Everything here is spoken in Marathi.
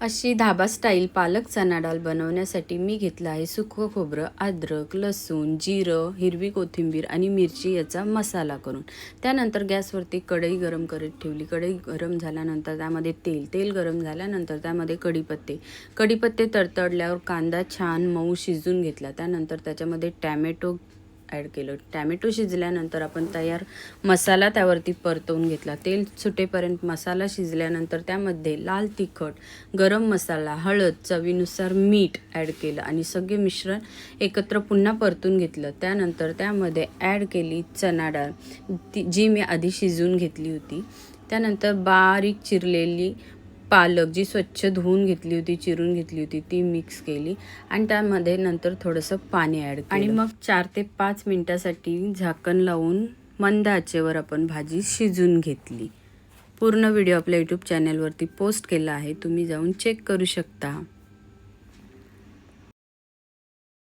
अशी धाबा स्टाईल पालक चना डाळ बनवण्यासाठी मी घेतला आहे सुकं खोबरं, अद्रक, लसूण, जिरं, हिरवी कोथिंबीर आणि मिरची याचा मसाला करून. त्यानंतर गॅसवरती कढई गरम करत ठेवली. कढई गरम झाल्यानंतर त्यामध्ये तेल गरम झाल्यानंतर त्यामध्ये कढीपत्ते तडतडल्यावर कांदा छान मऊ शिजून घेतला. त्यानंतर त्याच्यामध्ये टॅमॅटो ॲड केलं. टॅमॅटो शिजल्यानंतर आपण तयार मसाला त्यावरती परतवून घेतला. तेल सुटेपर्यंत मसाला शिजल्यानंतर त्यामध्ये लाल तिखट, गरम मसाला, हळद, चवीनुसार मीठ ॲड केलं आणि सगळे मिश्रण एकत्र पुन्हा परतून घेतलं. त्यानंतर त्यामध्ये ॲड केली चना डाळ, जी मी आधी शिजवून घेतली होती. त्यानंतर बारीक चिरलेली पालक जी स्वच्छ धुवून घेतली होती, चिरून घेतली होती, ती मिक्स केली आणि त्यामध्ये नंतर थोडंसं पाणी ॲड केलं आणि मग 4 ते 5 मिनिटासाठी झाकण लावून मंद आचेवर आपण भाजी शिजून घेतली. पूर्ण व्हिडिओ आपल्या यूट्यूब चॅनलवरती पोस्ट केला आहे, तुम्ही जाऊन चेक करू शकता.